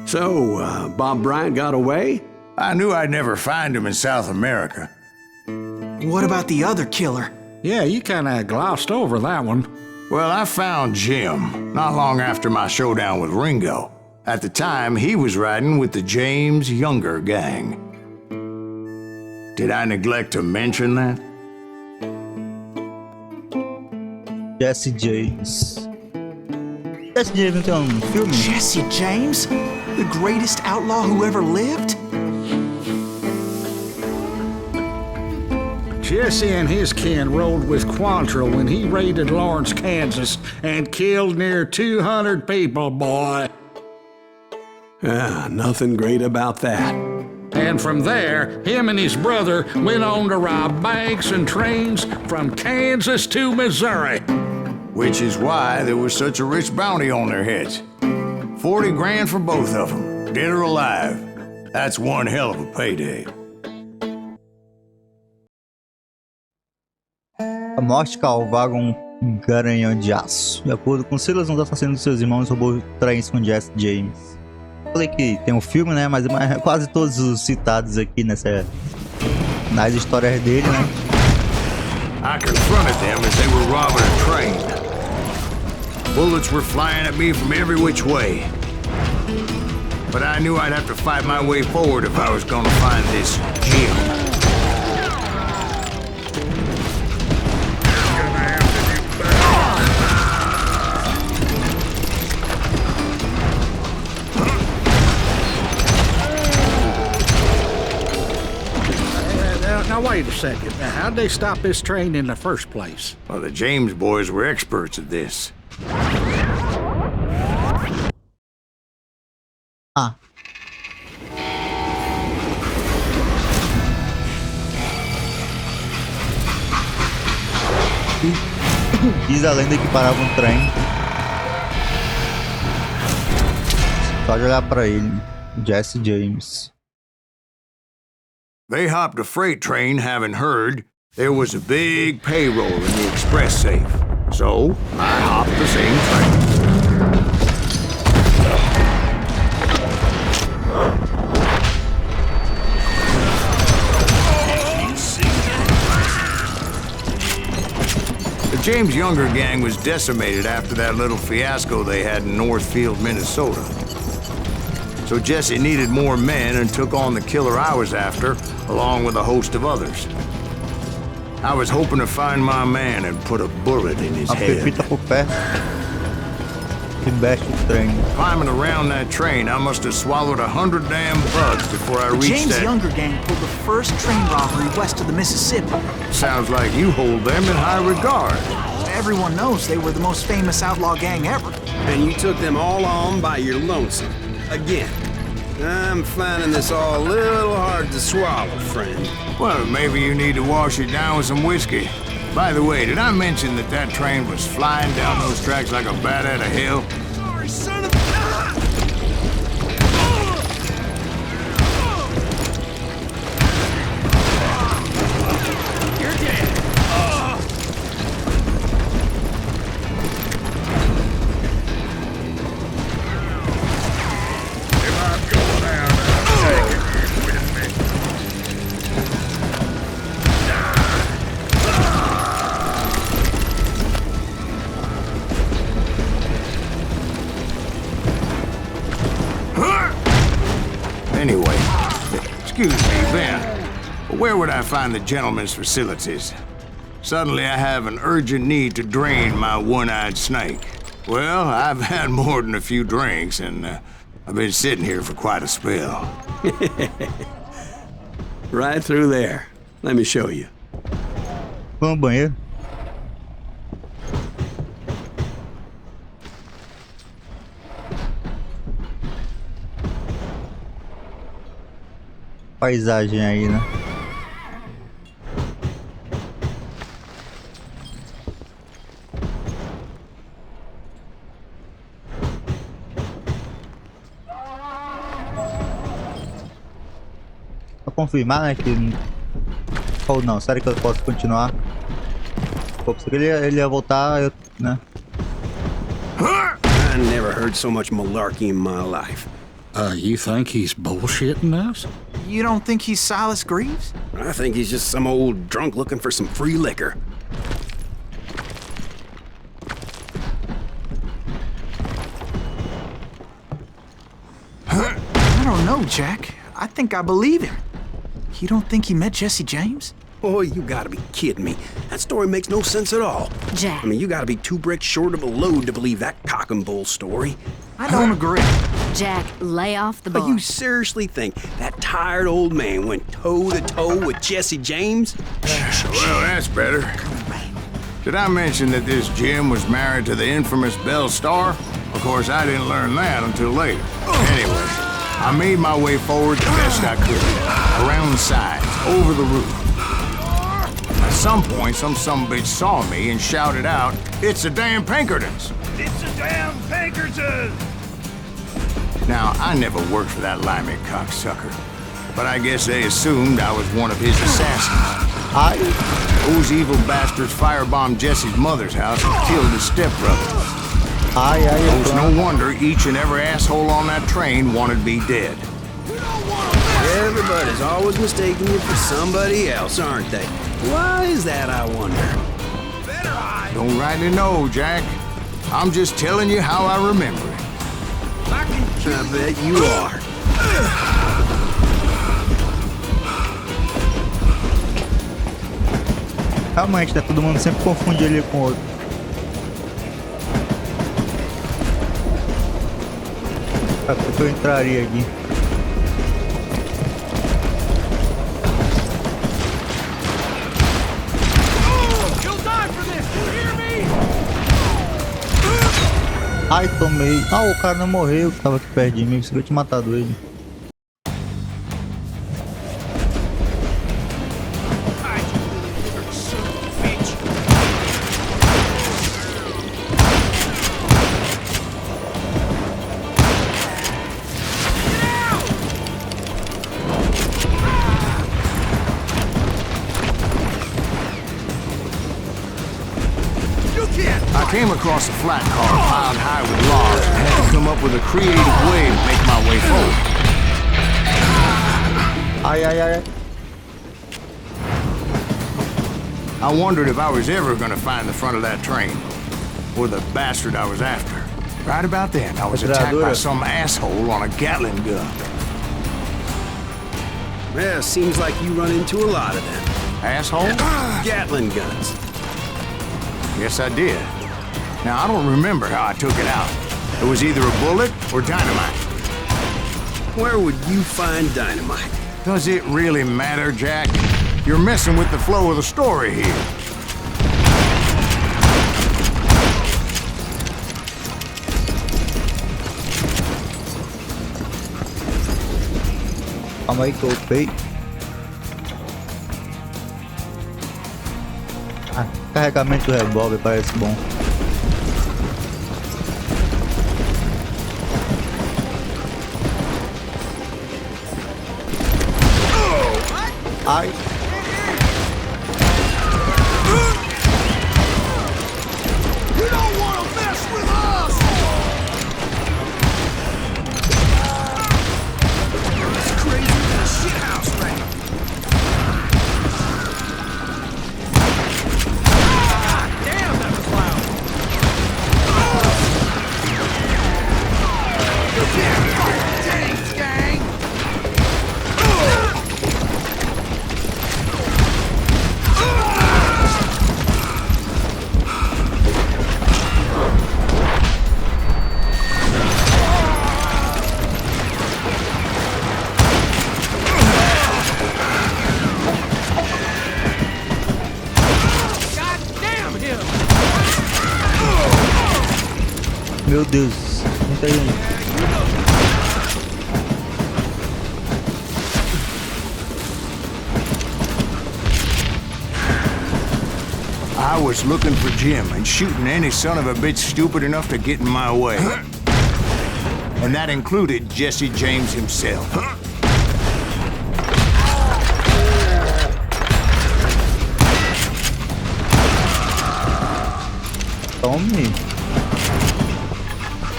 So, Bob Bryant got away? I knew I'd never find him in South America. What about the other killer? Yeah, you kinda glossed over that one. Well, I found Jim not long after my showdown with Ringo. At the time, he was riding with the James Younger gang. Did I neglect to mention that? Jesse James. Jesse James tem filme? Jesse James? The greatest outlaw who ever lived? Jesse and his kin rode with Quantrill when he raided Lawrence, Kansas, and killed near 200 people, boy. Nothing great about that. And from there, him and his brother went on to rob banks and trains from Kansas to Missouri. Which is why there was such a rich bounty on their heads. 40 grand for both of them, dead or alive. That's one hell of a payday. A morte cavava um garanhão de aço. De acordo com Silas, um dos assassinos de seus irmãos roubou trens com Jesse James. Falei que tem um filme, né? Mas quase todos os citados aqui nas histórias dele, né? I confronted them as they were robbing a train. Bullets were flying at me from every which way. But I knew I'd have to fight my way forward if I was gonna find this Jim. Now wait a second. Now, how'd they stop this train in the first place? Well, the James boys were experts at this. Diz a lenda que parava um trem. Pode olhar pra ele, Jesse James. They hopped a freight train having heard there was a big payroll in the express safe. So, I hopped the same train. The James Younger gang was decimated after that little fiasco they had in Northfield, Minnesota. So Jesse needed more men and took on the killer I was after, along with a host of others. I was hoping to find my man and put a bullet in his head. Por pé. Que mexe o trem. Climbing around that train, I must have swallowed 100 damn bugs before I reached James that... Younger gang pulled the first train robbery west of the Mississippi. Sounds like you hold them in high regard. Everyone knows they were the most famous outlaw gang ever. And you took them all on by your lonesome. Again. I'm finding this all a little hard to swallow, friend. Well, maybe you need to wash it down with some whiskey. By the way, did I mention that that train was flying down those tracks like a bat out of hell? Sorry, son of You're dead. If I'm going out, I'll take it with me. Anyway, excuse me, Ben. Where would I find the gentleman's facilities? Suddenly I have an urgent need to drain my one-eyed snake. Well, I've had more than a few drinks, and I've been sitting here for quite a spell. Right through there. Let me show you. Vamos ao banheiro. Paisagem aí, né? Pra confirmar, né, que... Ou não, sério que eu posso continuar? Pô, pensei que ele ia voltar, né? I never heard so much malarkey in my life. You think he's bullshitting us? You don't think he's Silas Greaves? I think he's just some old drunk looking for some free liquor. I don't know, Jack. I think I believe him. You don't think he met Jesse James? Boy, you gotta be kidding me. That story makes no sense at all. Jack. I mean, you gotta be 2 bricks short of a load to believe that cock and bull story. I don't agree. Jack, lay off the But bar. you seriously think that tired old man went toe-to-toe with Jesse James? Well, that's better. Did I mention that this Jim was married to the infamous Belle Starr? Of course, I didn't learn that until later. Anyway, I made my way forward the best I could. Around the sides, over the roof. At some point, some sumbitch saw me and shouted out, "It's the damn Pinkertons!" It's a damn Pinkerton! Now, I never worked for that limey cocksucker, but I guess they assumed I was one of his assassins. Those evil bastards firebombed Jesse's mother's house and killed his stepbrother. It was no wonder each and every asshole on that train wanted me dead. Everybody's always mistaking you for somebody else, aren't they? Why is that, I wonder? Don't rightly know, Jack. I'm just telling you how I remember it. I bet you are. Realmente, né? Todo mundo sempre confunde ele com o outro. Ah, por que eu entraria aqui? Ai, tomei. Ah, o cara não morreu, que tava aqui perto de mim. Eu tinha matado ele. I came across a flat car piled high with logs and had to come up with a creative way to make my way forward. Ai, ai, ai. I wondered if I was ever gonna find the front of that train, or the bastard I was after. Right about then, I was attacked by some asshole on a Gatling gun. Well, seems like you run into a lot of them. Asshole? Gatling guns. Yes, I did. Now, I don't remember how I took it out. It was either a bullet or dynamite. Where would you find dynamite? Does it really matter, Jack? You're messing with the flow of the story here. Calma aí que eu upei. Ah, carregamento do revólver parece bom. Ai. You don't want to mess with us! It's crazy than a shithouse rat. Damn, that was loud. You can't fight James, gang! Meu Deus, muita gente. I was looking for Jim and shooting any son of a bitch stupid enough to get in my way. And that included Jesse James himself. Tome.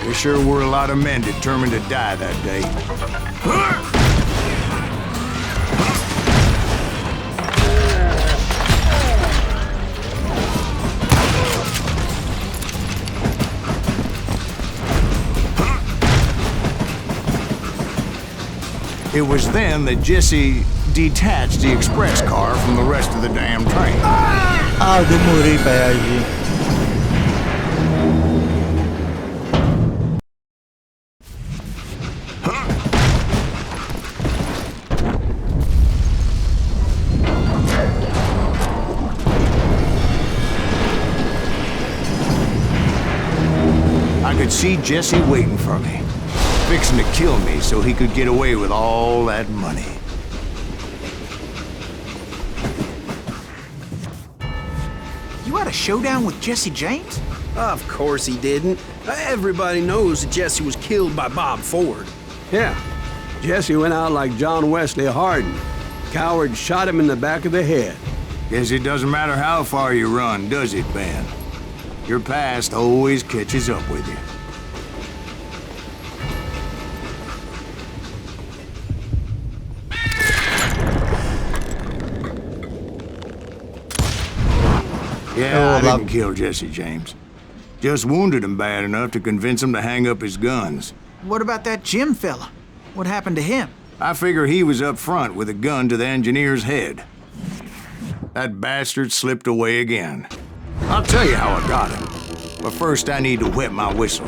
There sure were a lot of men determined to die that day. It was then that Jesse detached the express car from the rest of the damn train. Ah, eu demorei pra reagir. I could see Jesse waiting for me, fixing to kill me so he could get away with all that money. You had a showdown with Jesse James? Of course he didn't. Everybody knows that Jesse was killed by Bob Ford. Yeah. Jesse went out like John Wesley Hardin. Coward shot him in the back of the head. Guess it doesn't matter how far you run, does it, Ben? Your past always catches up with you. Yeah, I didn't kill Jesse James. Just wounded him bad enough to convince him to hang up his guns. What about that Jim fella? What happened to him? I figure he was up front with a gun to the engineer's head. That bastard slipped away again. I'll tell you how I got him. But first I need to wet my whistle.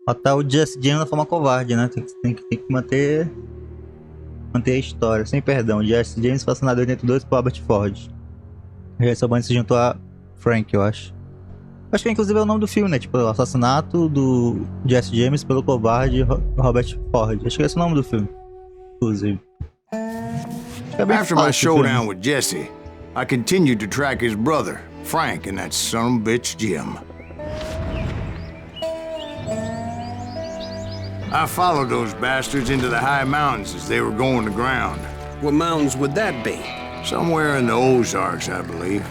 Matar o Jesse James da forma covarde, né? Tem que manter a história, sem perdão. Jesse James foi assassinado em 82 por Robert Ford. Essa banda se juntou a Frank, eu acho. Acho que inclusive é o nome do filme, né? Tipo, o assassinato do Jesse James pelo covarde Robert Ford. Acho que é esse o nome do filme, inclusive. After my showdown with Jesse, I continued to track his brother, Frank, and that son of a bitch Jim. I followed those bastards into the high mountains as they were going to ground. What mountains would that be? Somewhere in the Ozarks, I believe.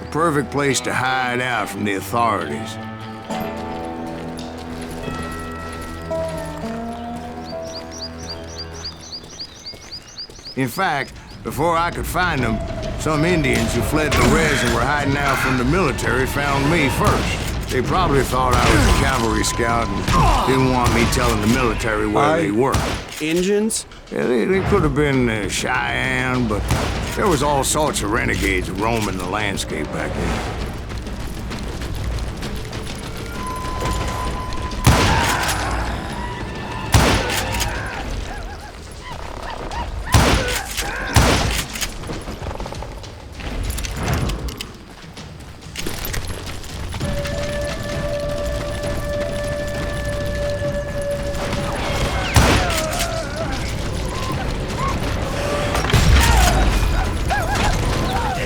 The perfect place to hide out from the authorities. In fact, before I could find them, some Indians who fled Juarez and were hiding out from the military found me first. They probably thought I was a cavalry scout and didn't want me telling the military where they were. Indians? Yeah, they could have been Cheyenne, but there was all sorts of renegades roaming the landscape back then.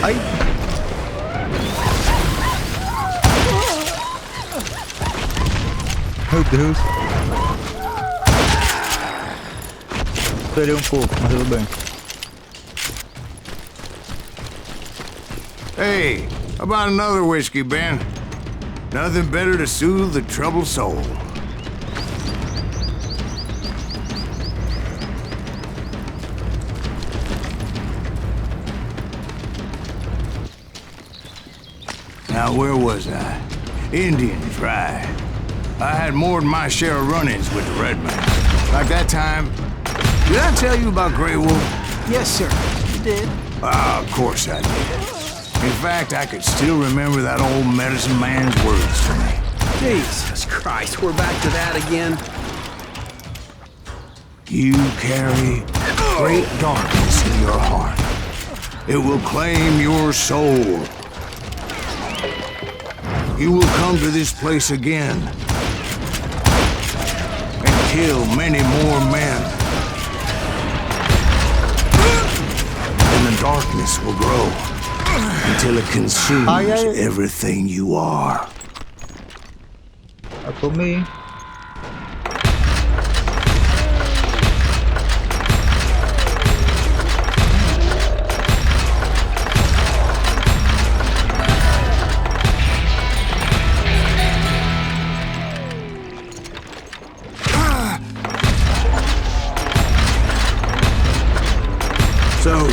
Ai! Meu Deus! Esperei pouco, mas tudo bem. Hey, how about another whiskey, Ben? Nothing better to soothe the troubled soul. Now, where was I? Indians, right. I had more than my share of run-ins with the red man. Like that time, did I tell you about Grey Wolf? Yes, sir. You did. Ah, of course I did. In fact, I could still remember that old medicine man's words to me. Jesus Christ, we're back to that again. You carry great darkness in your heart. It will claim your soul. You will come to this place again and kill many more men. And the darkness will grow until it consumes everything you are. Eu tomei.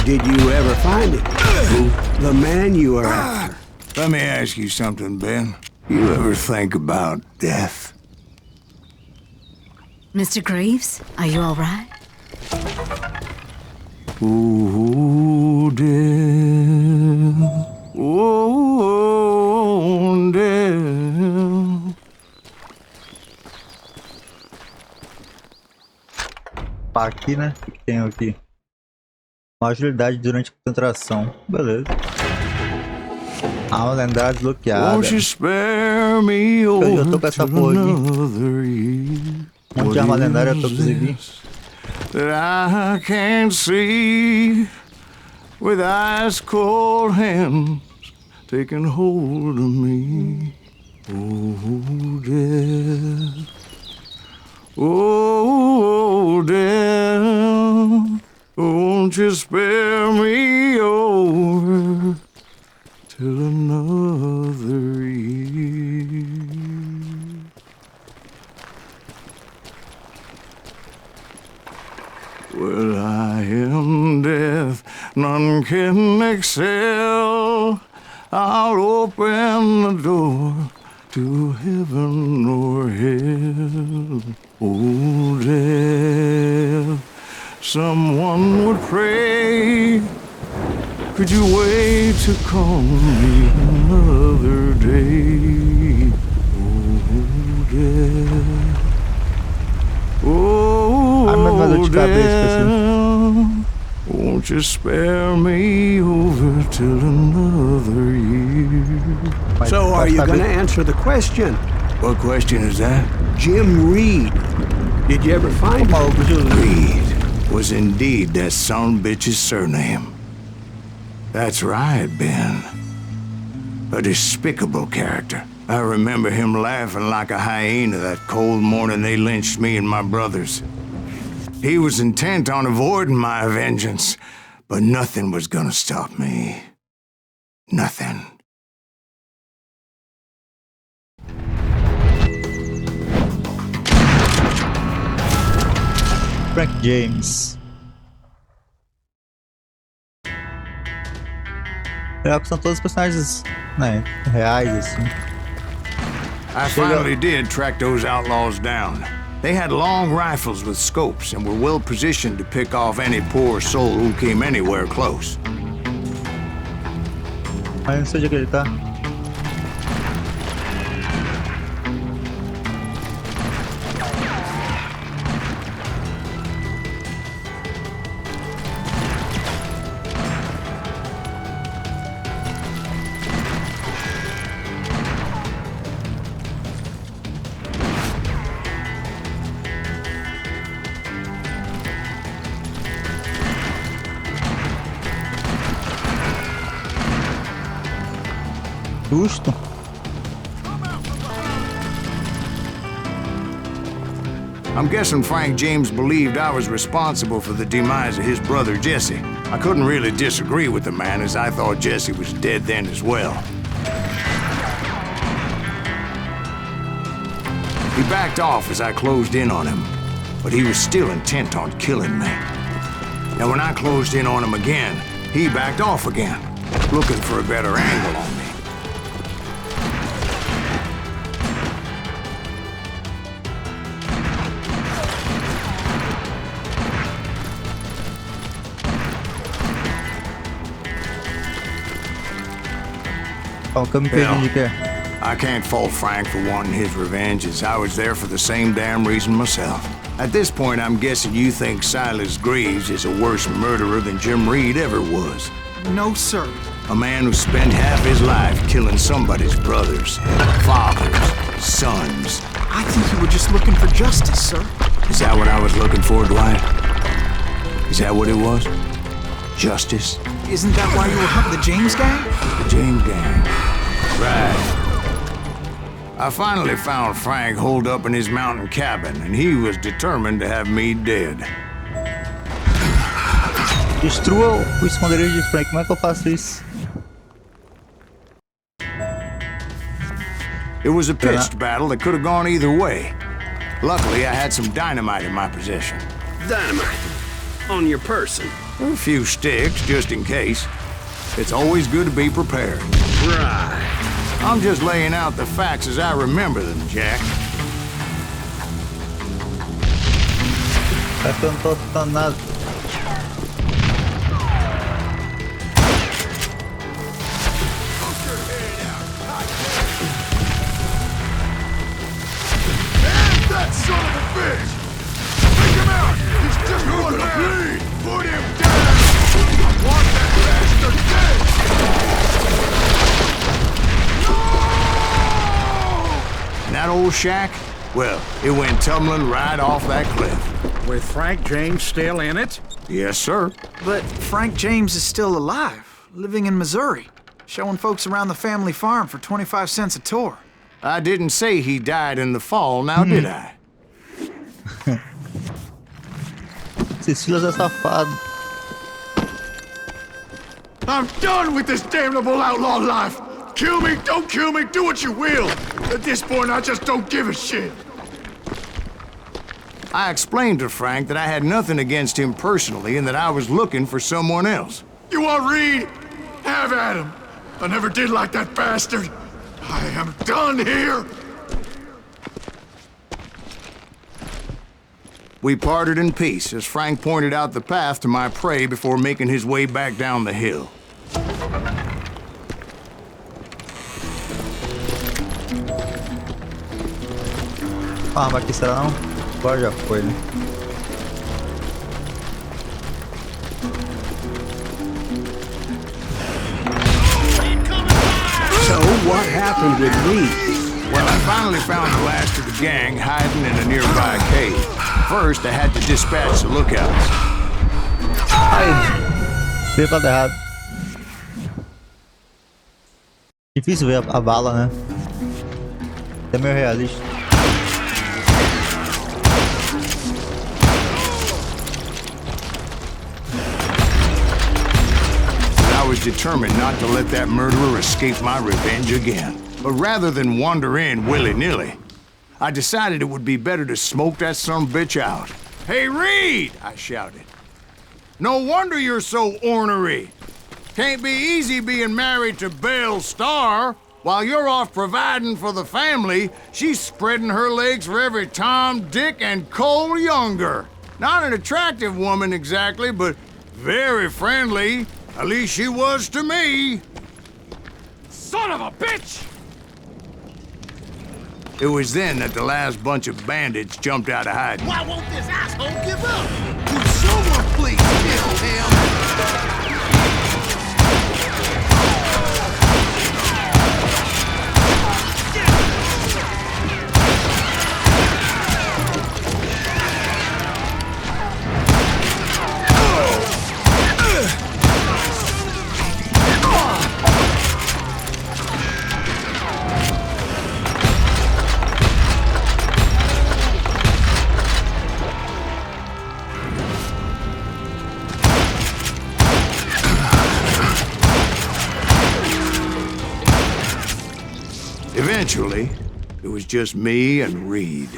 Did you ever find him? Who? The man you are after. Let me ask you something, Ben. You ever think about death? Mr. Greaves, are you all right? Ooh, death. Ooh, death. Aqui, né? O que tem aqui? Uma agilidade durante a concentração. Beleza. Alma lendária desbloqueada. Won't you spare me Eu tô over com essa to porra aqui. another year? Um monte de arma lendária pra conseguir. That I can't see with ice cold hands taking hold of me. Oh, death. Oh, death. Won't you spare me over till another year? Well, I am death, none can excel. I'll open the door to heaven or hell. Oh, death, someone would pray. Could you wait to call me another day? Oh, death. Oh, death, won't you spare me over till another year? So are you gonna answer the question? What question is that? Jim Reed. Did you ever find him? Reed was indeed that son bitch's surname. That's right, Ben. A despicable character. I remember him laughing like a hyena that cold morning they lynched me and my brothers. He was intent on avoiding my vengeance, but nothing was gonna stop me. Nothing. Frank James. Legal que são todos os personagens, né, reais, assim. I finally did track those outlaws down. They had long rifles with scopes and were well positioned to pick off any poor soul who came anywhere close. Mas não sei onde é que ele tá. Justo. I'm guessing Frank James believed I was responsible for the demise of his brother Jesse. I couldn't really disagree with the man, as I thought Jesse was dead then as well. He backed off as I closed in on him, but he was still intent on killing me. Now, when I closed in on him again, he backed off again, looking for a better angle on me. I can't fault Frank for wanting his revenge, as I was there for the same damn reason myself. At this point, I'm guessing you think Silas Greaves is a worse murderer than Jim Reed ever was. No, sir. A man who spent half his life killing somebody's brothers, fathers, sons. I think you were just looking for justice, sir. Is that what I was looking for, Dwight? Is that what it was? Justice? Isn't that why you were hunting the James gang? The James gang. Right. I finally found Frank holed up in his mountain cabin, and he was determined to have me dead. Destrua o esconderijo de Frank. Como é que eu faço isso? It was a pitched battle that could have gone either way. Luckily, I had some dynamite in my possession. Dynamite. On your person. A few sticks, just in case. It's always good to be prepared. Right. I'm just laying out the facts as I remember them, Jack. É que eu não tô escutando nada. That son of a bitch! Take him out! He's just one man! Put him down! I want that bastard dead! And that old shack, well, it went tumbling right off that cliff. With Frank James still in it? Yes, sir. But Frank James is still alive, living in Missouri, showing folks around the family farm for 25 cents a tour. I didn't say he died in the fall, now did I? Silas é safado. I'm done with this damnable outlaw life! Kill me, don't kill me, do what you will! At this point, I just don't give a shit! I explained to Frank that I had nothing against him personally and that I was looking for someone else. You want Reed? Have at him! I never did like that bastard! I am done here! We parted in peace as Frank pointed out the path to my prey before making his way back down the hill. Arma aqui, será não? Agora já foi, né? So, what happened with Reed? Well, I finally found the last of the gang hiding in a nearby cave. First, I had to dispatch the lookouts. Ai, veio pra errado. Difícil ver a bala, né? É meio realista. I was determined not to let that murderer escape my revenge again. But rather than wander in willy-nilly, I decided it would be better to smoke that sumbitch out. Hey, Reed! I shouted. No wonder you're so ornery. Can't be easy being married to Belle Starr. While you're off providing for the family, she's spreading her legs for every Tom, Dick, and Cole Younger. Not an attractive woman exactly, but very friendly. At least she was to me. Son of a bitch! It was then that the last bunch of bandits jumped out of hiding. Why won't this asshole give up? Would someone please kill him? Eventually, it was just me and Reed.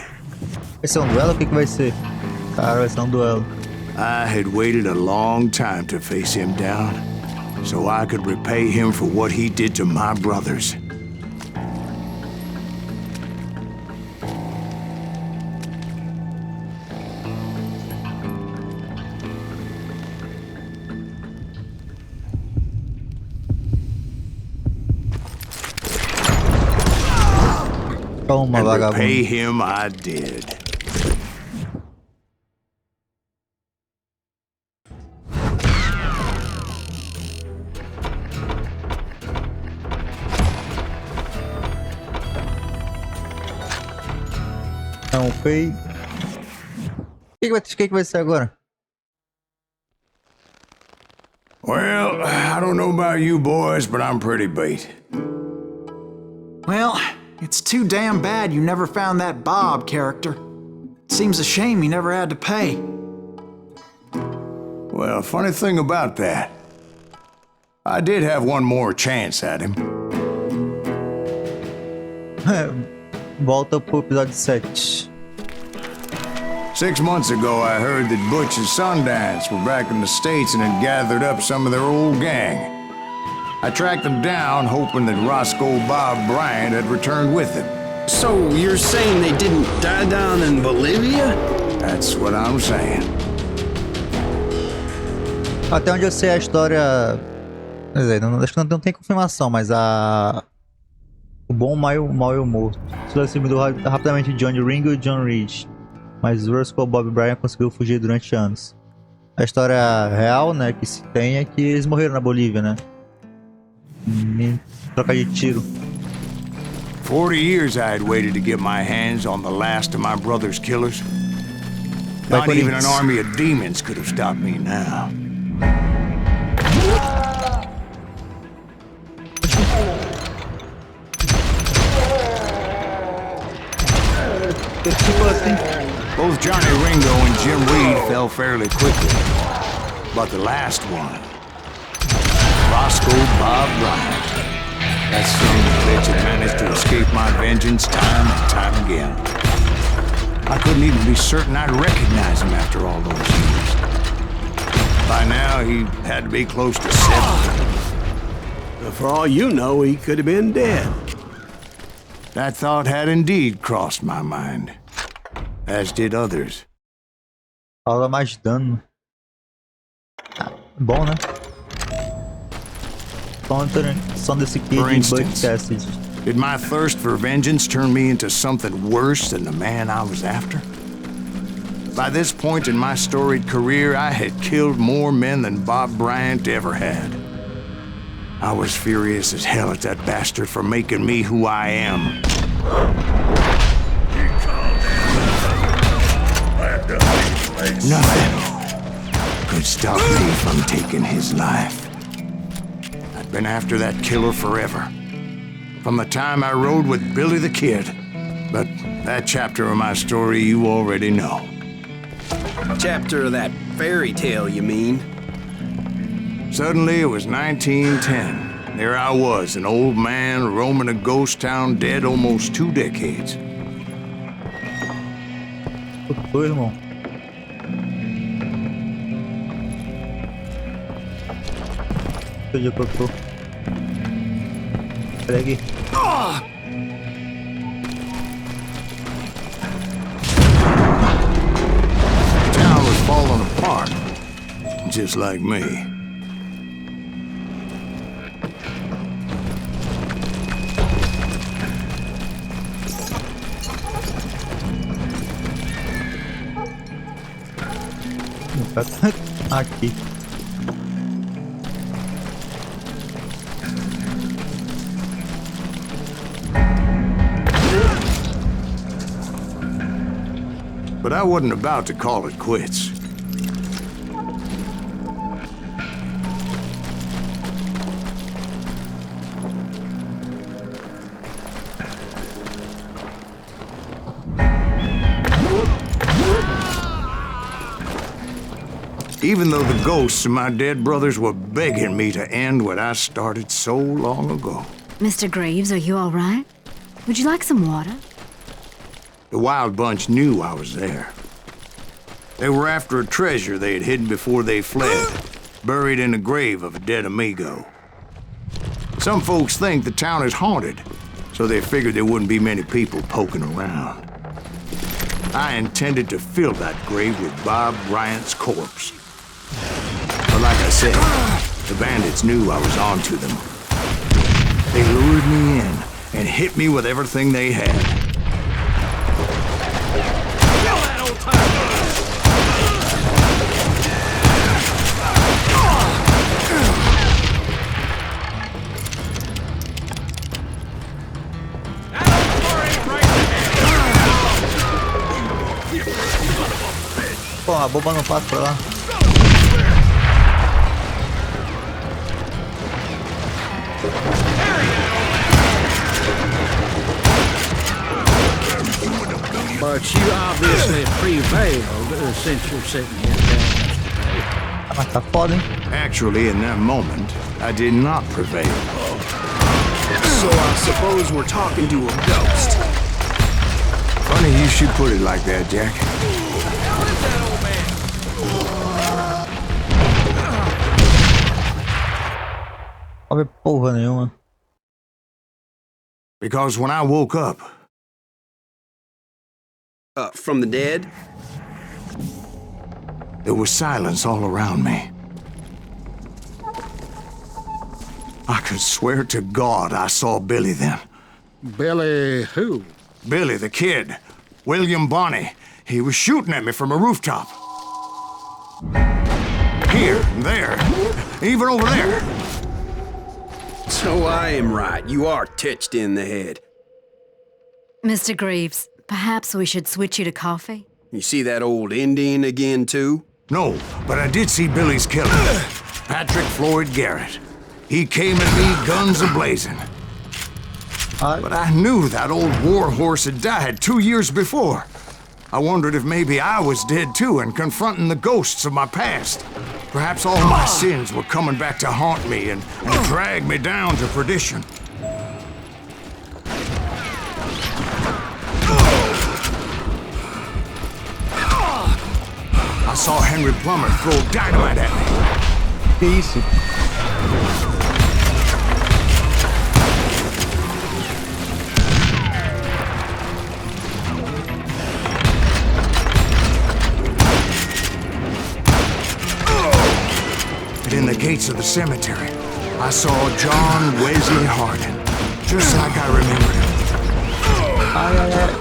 Vai ser duelo? O que vai ser? Cara, vai ser duelo. I had waited a long time to face him down, so I could repay him for what he did to my brothers. Toma, And vagabundo. repay him I did. Não, foi. O que vai ser agora? Well, I don't know about you boys, but I'm pretty beat. Well, it's too damn bad you never found that Bob character. Seems a shame you never had to pay. Well, funny thing about that, I did have one more chance at him. Volta pro episódio 7. 6 months ago, I heard that Butch and Sundance were back in the States and had gathered up some of their old gang. I tracked them down, hoping that Roscoe Bob Bryant had returned with them. So you're saying they didn't die down in Bolivia? That's what I'm saying. Até onde eu sei a história... Quer dizer, acho que não tem confirmação, mas o bom, o mal e o morto. Isso se mudou rapidamente de Johnny Ringo e John Reed. Mas Roscoe Bob Bryant conseguiu fugir durante anos. A história real, né, que se tem é que eles morreram na Bolívia, né? Troca de tiro. 40 years I had waited to get my hands on the last of my brother's killers. Not even an army of demons could have stopped me now. Both Johnny Ringo and Jim Reed fell fairly quickly. But the last one, Roscoe Bob Bryant, that son of a bitch had managed to escape my vengeance time and time again. I couldn't even be certain I'd recognize him after all those years. By now, he had to be close to 70. But for all you know, he could have been dead. That thought had indeed crossed my mind, as did others. Fala mais de dano. Bom, né? Só desse kid For e Butch instance, Cassidy. did my thirst for vengeance turn me into something worse than the man I was after? By this point in my storied career, I had killed more men than Bob Bryant ever had. I was furious as hell at that bastard for making me who I am. Nothing could stop me from taking his life. I'd been after that killer forever. From the time I rode with Billy the Kid. But that chapter of my story you already know. Chapter of that fairy tale, you mean? Suddenly, it was 1910. There I was, an old man roaming a ghost town dead almost 2 decades. Ô, irmão. Onde é que eu tô? Pera aqui. The town was falling apart, just like me. Aqui. But I wasn't about to call it quits. Even though the ghosts of my dead brothers were begging me to end what I started so long ago. Mr. Graves, are you all right? Would you like some water? The Wild Bunch knew I was there. They were after a treasure they had hidden before they fled, buried in the grave of a dead amigo. Some folks think the town is haunted, so they figured there wouldn't be many people poking around. I intended to fill that grave with Bob Bryant's corpse. But like I said, the bandits knew I was on to them. They lured me in and hit me with everything they had. Pô, a bomba não passa pra lá. But you obviously prevailed since you're sitting here telling us today. Mas tá foda, hein? Actually, in that moment, I did not prevail. So I suppose we're talking to a ghost. Funny you should put it like that, Jack. Não ver porra nenhuma. Because when I woke up, From the dead? there was silence all around me. I could swear to God I saw Billy then. Billy who? Billy, the kid. William Bonney. He was shooting at me from a rooftop. Here, and there, even over there. So I am right. You are touched in the head. Mr. Greaves, perhaps we should switch you to coffee? You see that old Indian again, too? No, but I did see Billy's killer. Patrick Floyd Garrett. He came at me guns a-blazing. But I knew that old war horse had died 2 years before. I wondered if maybe I was dead too and confronting the ghosts of my past. Perhaps all my sins were coming back to haunt me and drag me down to perdition. I saw Henry Plummer throw dynamite at me. Que isso? In the gates of the cemetery, I saw John Wesley Hardin, just like I remembered him. Ai, ai, ai.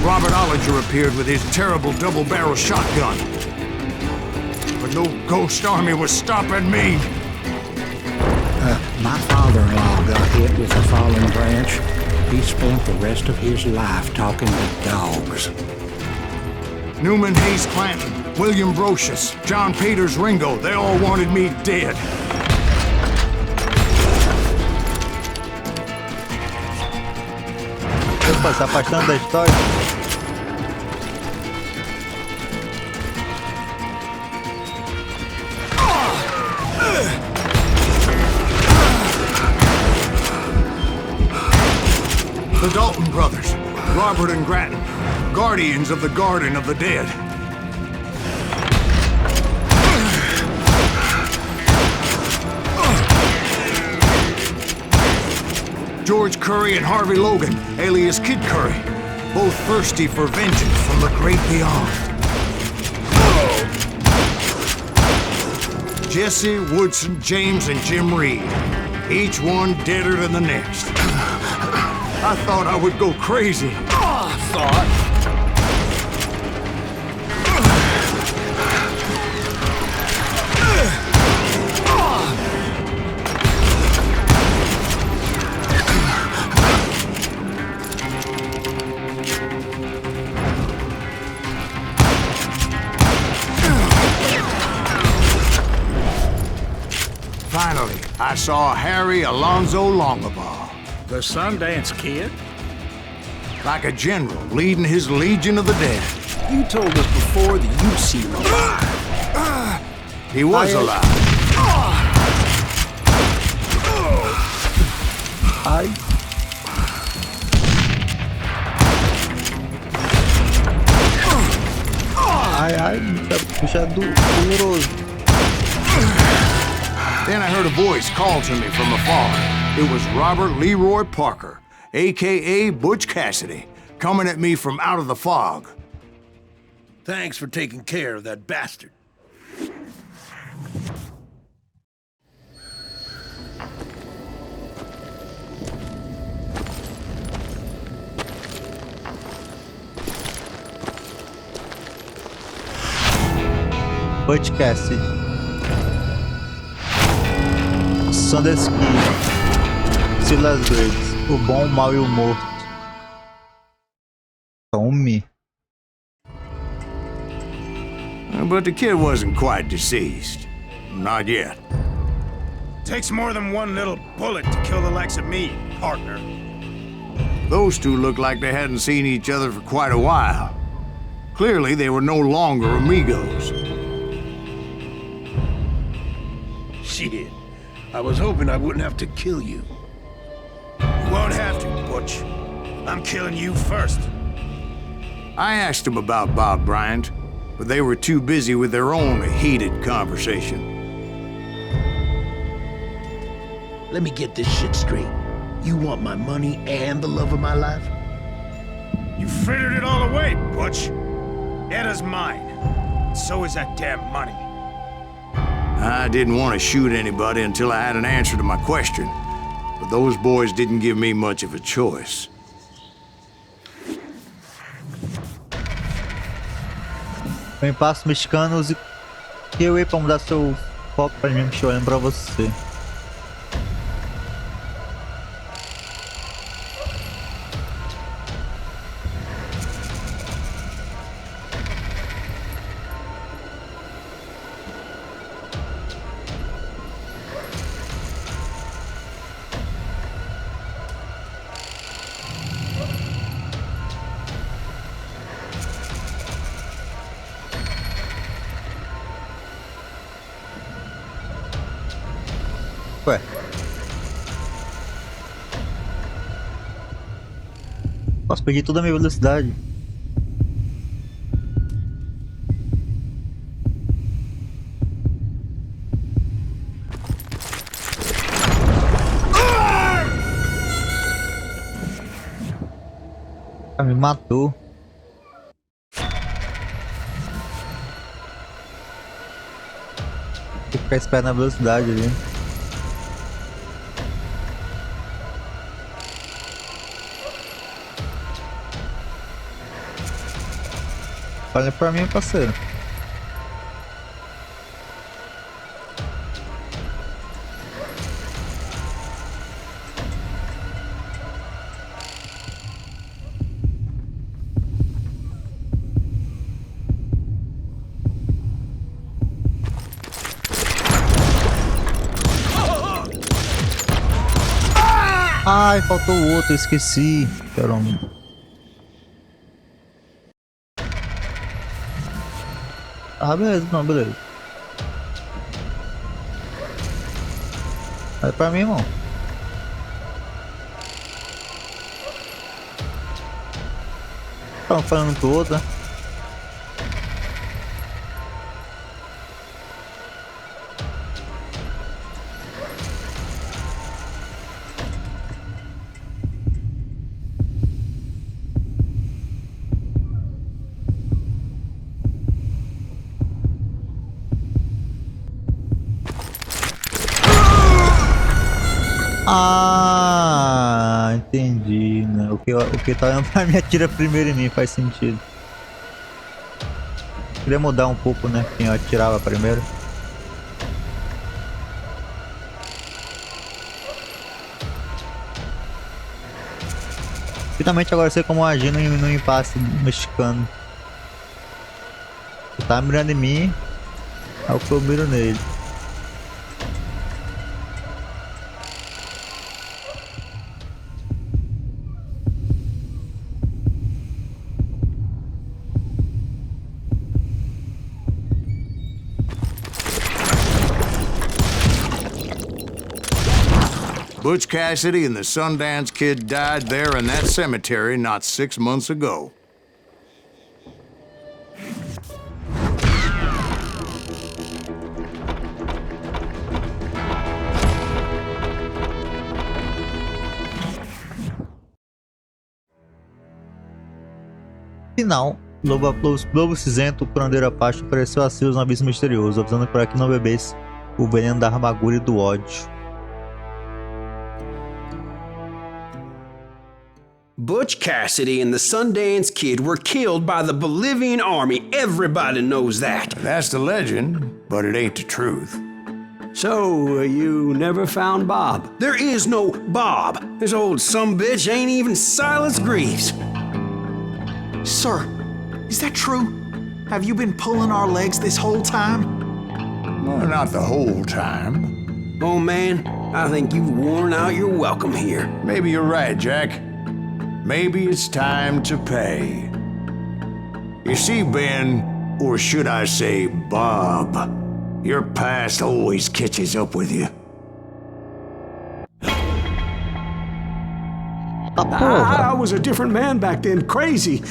Robert Ollinger appeared with his terrible double-barrel shotgun. But no ghost army was stopping me. My father-in-law got hit with a fallen branch. He spent the rest of his life talking to dogs. Newman Hayes Clanton, William Brocious, John Peters Ringo, they all wanted me dead. Opa, se afastando da história. The Dalton brothers, Robert and Grattan, guardians of the Garden of the Dead. George Curry and Harvey Logan, alias Kid Curry, both thirsty for vengeance from the great beyond. Jesse, Woodson, James, and Jim Reed, each one deader than the next. I thought I would go crazy. Finally, I saw Harry Alonzo Longabaugh. The Sundance Kid? Like a general leading his legion of the dead. You told us before that you'd seen him alive. He was alive. Ai. Ai, ai, puxa doloroso. Then I heard a voice call to me from afar. It was Robert Leroy Parker, a.k.a. Butch Cassidy, coming at me from out of the fog. Thanks for taking care of that bastard. Butch Cassidy. Sundance Kid. Silas Graves. O bom, o mau e o morto. Tome. But the kid wasn't quite deceased. Not yet. Takes more than one little bullet to kill the likes of me, partner. Those two looked like they hadn't seen each other for quite a while. Clearly, they were no longer amigos. Shit. I was hoping I wouldn't have to kill you. You won't have to, Butch. I'm killing you first. I asked them about Bob Bryant, but they were too busy with their own heated conversation. Let me get this shit straight. You want my money and the love of my life? You frittered it all away, Butch. Etta's mine. So is that damn money. I didn't want to shoot anybody until I had an answer to my question, but those boys didn't give me much of a choice. O impasse mexicano, use Kiwi pra mudar seu foco pra mim, que estou olhando pra você. Ué. Nossa, perdi toda a minha velocidade. Ah, me matou. Tem que ficar esperando a velocidade ali. Olha pra mim, parceiro. Ai, faltou o outro, eu esqueci. Caramba. Ah, beleza, não, beleza. Olha pra mim, irmão. Estão falando toda. Ah, entendi, né? O que tá olhando pra mim atira primeiro em mim, faz sentido. Queria mudar um pouco, né? Quem atirava primeiro. Finalmente agora eu sei como agir no impasse mexicano. Ele tá mirando em mim, é o que eu miro nele. Butch Cassidy and the Sundance Kid died there in that cemetery not 6 months ago. Final. Lobo cinzento, curandeiro Apache, ofereceu a Silas um aviso misterioso, avisando para que não bebesse o veneno da amargura e do ódio. Butch Cassidy and the Sundance Kid were killed by the Bolivian army. Everybody knows that. That's the legend, but it ain't the truth. So, you never found Bob? There is no Bob. This old sumbitch ain't even Silas Greaves. Sir, is that true? Have you been pulling our legs this whole time? Well, not the whole time. Oh man, I think you've worn out your welcome here. Maybe you're right, Jack. Maybe it's time to pay. You see, Ben, or should I say Bob, your past always catches up with you. I was a different man back then, crazy.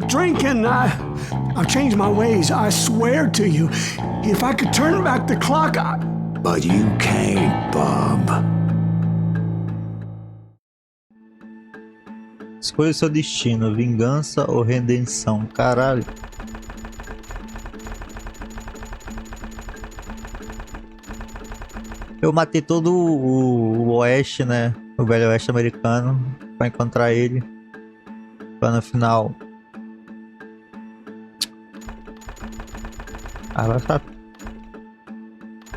Drinking, I've changed my ways, I swear to you. If I could turn back the clock, But you can't, Bob. Escolha seu destino, vingança ou redenção. Caralho. Eu matei todo o oeste, né? O velho oeste americano. Pra encontrar ele. Pra no final... Ah, vai ficar...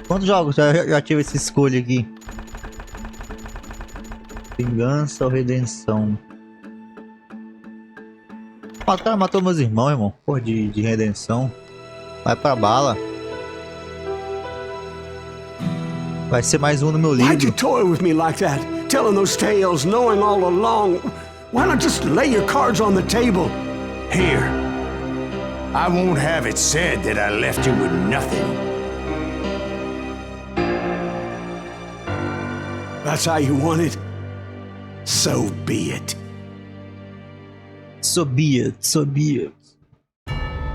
Quantos jogos já tive essa escolha aqui? Vingança ou redenção? O cara matou meus irmãos, irmão. Porra, de redenção. Vai pra bala. Vai ser mais um no meu why'd you livro. toy with me like that? Telling those tales, knowing all along. Why not just lay your cards on the table? Here. I won't have it said that I left you with nothing. That's how you want it? So be it. So be it, so be it.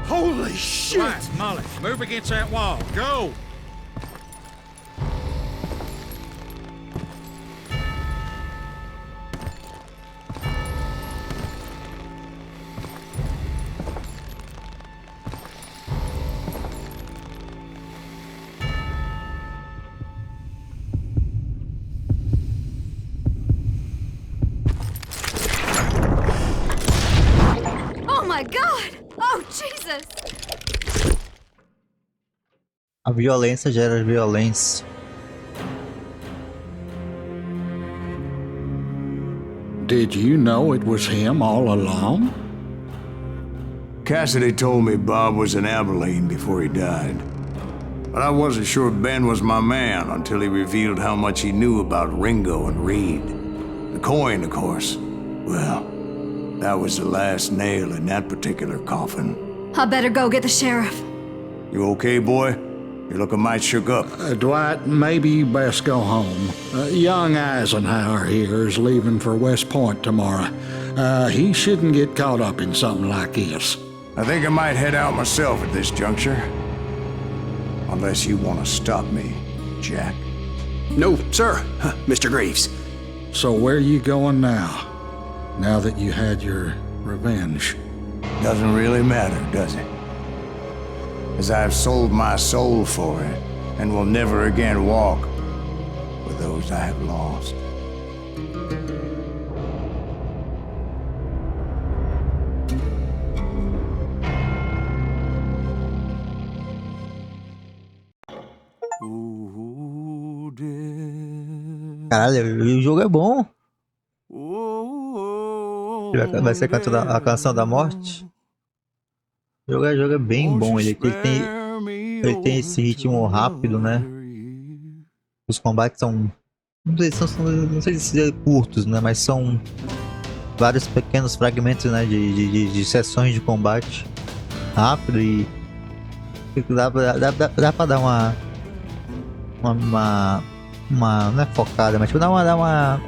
Holy shit! Right, Molly, move against that wall. Go! Oh my God! Oh, Jesus! A violência gera violência. Did you know it was him all along? Cassidy told me Bob was in Abilene before he died. But I wasn't sure Ben was my man until he revealed how much he knew about Ringo and Reed. The coin, of course. Well, that was the last nail in that particular coffin. I better go get the sheriff. You okay, boy? You're looking mighty shook up. Dwight, maybe you best go home. Young Eisenhower here is leaving for West Point tomorrow. He shouldn't get caught up in something like this. I think I might head out myself at this juncture. Unless you want to stop me, Jack. No, sir, Mr. Graves. So where you going now? Now that you had your revenge? Doesn't really matter, does it? As I've sold my soul for it, and will never again walk with those I have lost. Caralho, o jogo é bom. Vai ser a canção da morte. O jogo é bem bom. Ele tem esse ritmo rápido, né? Os combates são... Não sei se dizer curtos, né? Mas são vários pequenos fragmentos, né? De sessões de combate rápido e... Dá pra dar uma não é focada, mas tipo, dar uma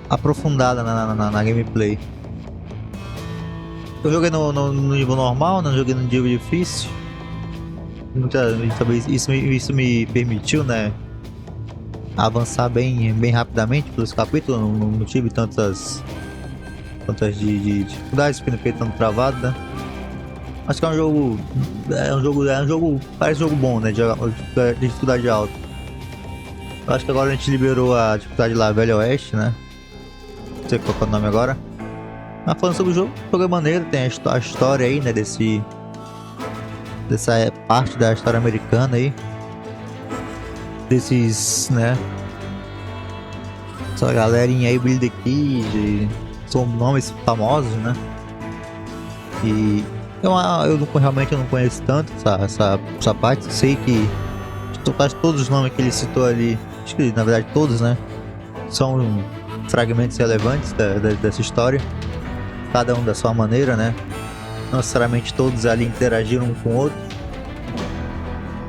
aprofundada na gameplay. Eu joguei no nível normal, não joguei no nível difícil. Isso me permitiu, né, avançar bem rapidamente pelos capítulos. Não tive tantas dificuldades, porque não fiquei tanto travado, né. Acho que é um jogo parece um jogo bom, né, de dificuldade alta. Eu acho que agora a gente liberou a dificuldade lá, Velho Oeste, né? Não sei qual é o nome agora. Mas falando sobre o jogo é maneiro, tem a história aí, né, dessa parte da história americana aí. Desses, né? Essa galerinha aí, Billy the Kid, são nomes famosos, né? E realmente eu não conheço tanto essa parte. Sei que quase todos os nomes que ele citou ali, acho que na verdade todos, né, são fragmentos relevantes dessa história, cada um da sua maneira, né. não necessariamente todos ali interagiram um com o outro.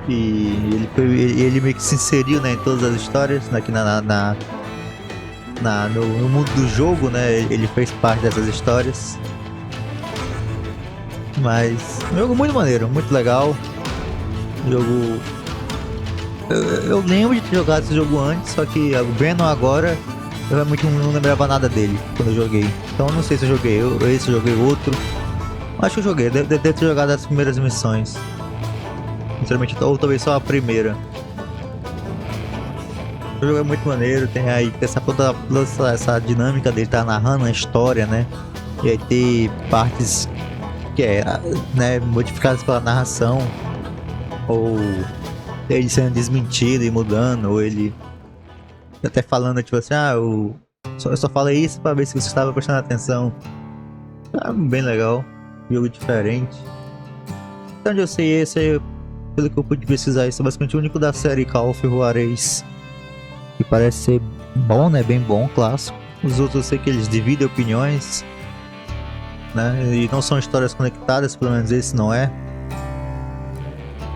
E ele meio que se inseriu, né, em todas as histórias, né, aqui no mundo do jogo, né, ele fez parte dessas histórias. Mas um jogo muito maneiro, muito legal. Jogo... Eu lembro de ter jogado esse jogo antes, só que vendo agora, eu realmente não lembrava nada dele quando eu joguei. Então não sei se eu joguei esse, eu joguei outro. Acho que eu joguei, deve ter jogado as primeiras missões. Sinceramente, ou talvez só a primeira. O jogo é muito maneiro, tem aí toda essa dinâmica dele tá narrando a história, né? E aí tem partes que né, modificadas pela narração, ou ele sendo desmentido e mudando, ou ele até falando tipo assim, eu só falei isso pra ver se você estava prestando atenção. Bem legal, jogo diferente. Então eu sei, esse aí, pelo que eu pude pesquisar, esse é basicamente o único da série Call of Juarez que parece ser bom, né? Bem bom, clássico. Os outros eu sei que eles dividem opiniões, né? E não são histórias conectadas, pelo menos esse não é.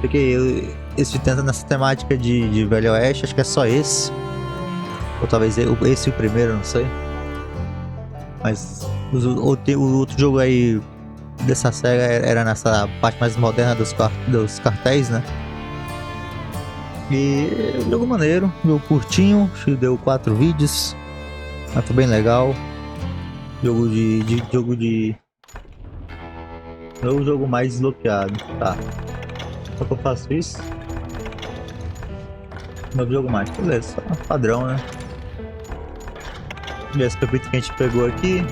Porque esse tenta nessa temática de Velho Oeste, acho que é só esse. Ou talvez esse o primeiro, não sei. Mas o outro jogo aí dessa série era nessa parte mais moderna dos cartéis, né? E jogo maneiro, jogo curtinho, acho que deu 4 vídeos. Mas foi bem legal. Jogo mais desbloqueado, tá? Só que eu faço isso. Novo jogo mais, beleza, só padrão, né? E esse capítulo que a gente pegou aqui,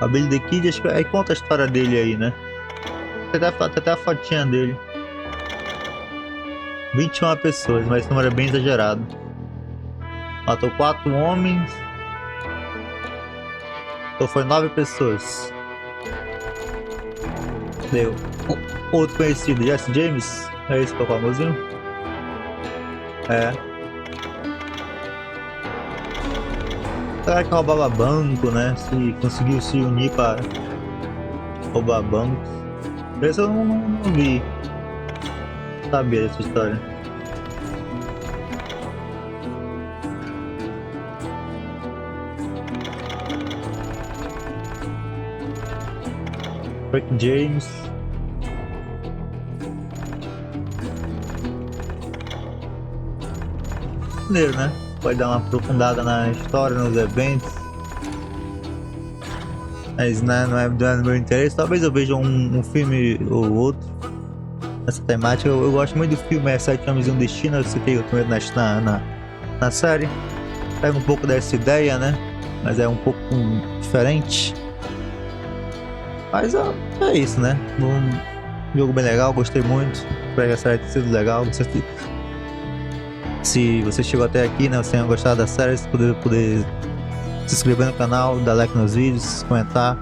a Billy the Kid, acho que aí conta a história dele aí, né? Tem até a fotinha dele. 21 pessoas, mas esse número é bem exagerado. Matou 4 homens. Então foi 9 pessoas. Deu. Outro conhecido, Jesse James. É esse que é o famosinho? É. O cara que roubava banco, né? Conseguiu se unir para roubar bancos. Esse eu não vi. Sabia dessa história. Rick James. Maneiro, né? Pode dar uma aprofundada na história, nos eventos. Mas não é do meu interesse. Talvez eu veja um filme ou outro nessa temática. Eu gosto muito do filme 7 Homens e um Destino. Eu citei o primeiro na série. Pega um pouco dessa ideia, né? Mas é um pouco diferente. Mas é isso, né? Um jogo bem legal, gostei muito. Espero que a série tenha sido legal. Se você chegou até aqui, né? Você tenha gostado da série, você poder se inscrever no canal, dar like nos vídeos, comentar.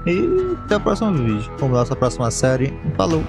E até o próximo vídeo. Vamos ver a nossa próxima série. Falou!